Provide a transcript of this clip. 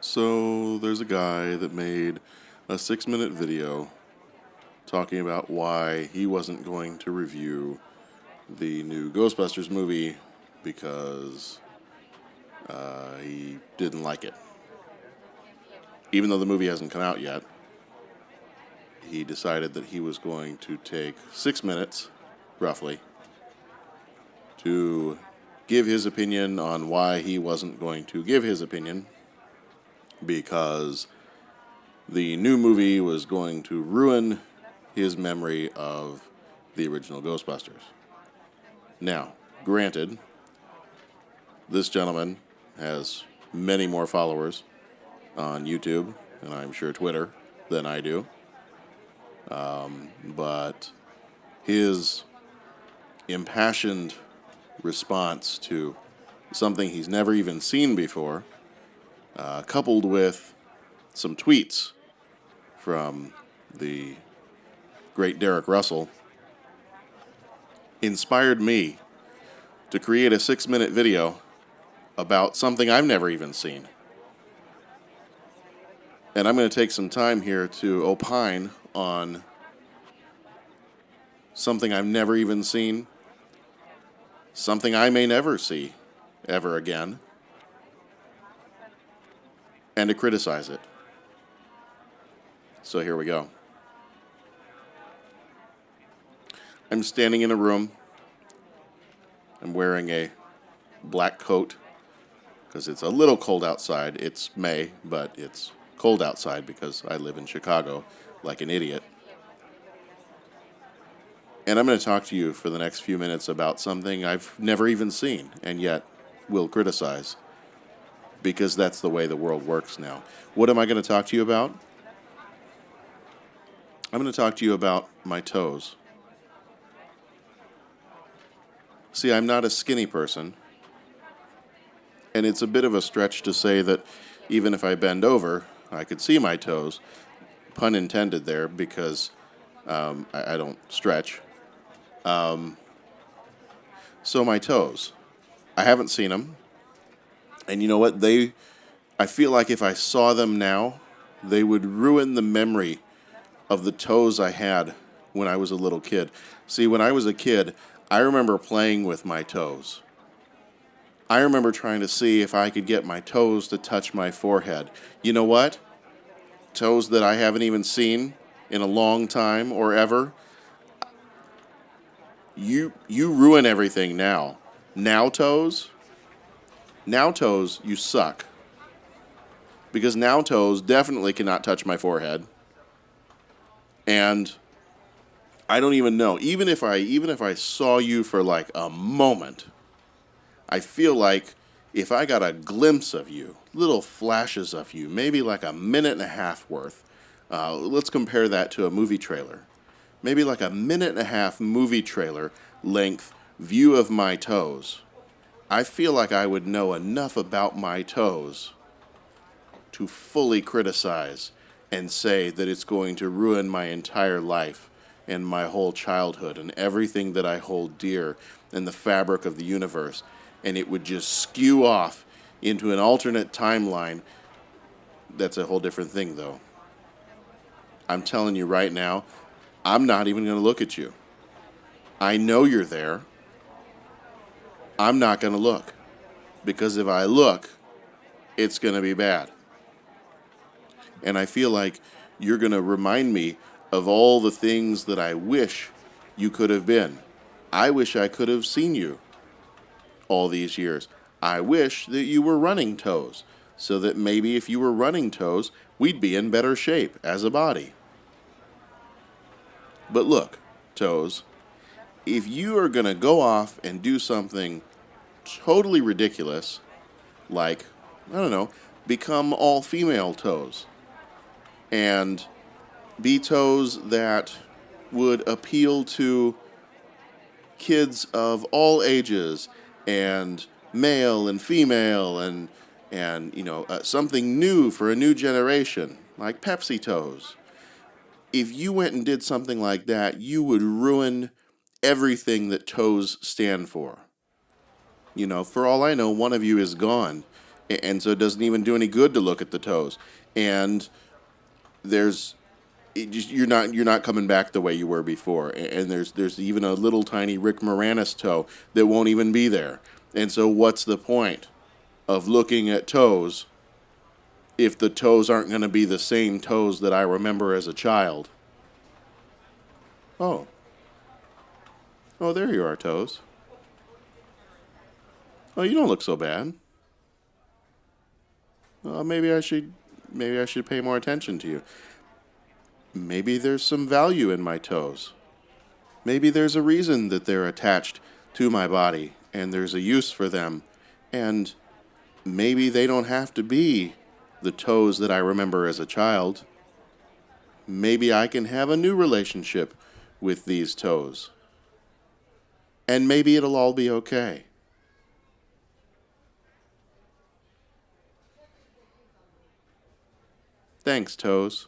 So there's a guy that made a 6-minute video talking about why he wasn't going to review the new Ghostbusters movie because he didn't like it. Even though the movie hasn't come out yet, he decided that he was going to take 6 minutes, roughly, to give his opinion on why he wasn't going to give his opinion because the new movie was going to ruin his memory of the original Ghostbusters. Now, granted, this gentleman has many more followers on YouTube, and I'm sure Twitter, than I do. But his impassioned response to something he's never even seen before, coupled with some tweets from the great Derek Russell, inspired me to create a 6-minute video about something I've never even seen. And I'm going to take some time here to opine on something I've never even seen, something I may never see ever again, and to criticize it. So here we go. I'm standing in a room. I'm wearing a black coat because it's a little cold outside. It's May, but it's cold outside because I live in Chicago like an idiot. And I'm going to talk to you for the next few minutes about something I've never even seen and yet will criticize because that's the way the world works now. What am I going to talk to you about? I'm going to talk to you about my toes. See, I'm not a skinny person, and it's a bit of a stretch to say that even if I bend over, I could see my toes. Pun intended there, because I don't stretch. So my toes, I haven't seen them, and you know what? I feel like if I saw them now, they would ruin the memory of the toes I had when I was a little kid. See, when I was a kid, I remember playing with my toes. I remember trying to see if I could get my toes to touch my forehead. You know what? Toes that I haven't even seen in a long time or ever. You ruin everything now. Now toes, you suck. Because now toes definitely cannot touch my forehead. And I don't even know. Even if I saw you for like a moment, I feel like if I got a glimpse of you, little flashes of you, maybe like a minute and a half worth, let's compare that to a movie trailer. Maybe like a minute and a half movie trailer length view of my toes. I feel like I would know enough about my toes to fully criticize and say that it's going to ruin my entire life and my whole childhood and everything that I hold dear and the fabric of the universe. And it would just skew off into an alternate timeline. That's a whole different thing, though. I'm telling you right now, I'm not even going to look at you. I know you're there. I'm not going to look. Because if I look, it's going to be bad. And I feel like you're going to remind me of all the things that I wish you could have been. I wish I could have seen you all these years. I wish that you were running toes, so that maybe if you were running toes, we'd be in better shape as a body. But look, toes, if you are going to go off and do something totally ridiculous, like, I don't know, become all-female toes, and be toes that would appeal to kids of all ages, and male and female, and something new for a new generation, like Pepsi toes. If you went and did something like that, you would ruin everything that toes stand for. For all I know, one of you is gone, And so it doesn't even do any good to look at the toes. And there's you're not coming back the way you were before. And there's even a little tiny Rick Moranis toe that won't even be there. And so what's the point of looking at toes if the toes aren't going to be the same toes that I remember as a child? Oh. Oh, there you are, toes. Oh, you don't look so bad. Maybe I should pay more attention to you. Maybe there's some value in my toes. Maybe there's a reason that they're attached to my body and there's a use for them. And maybe they don't have to be the toes that I remember as a child. Maybe I can have a new relationship with these toes. And maybe it'll all be okay. Thanks, toes.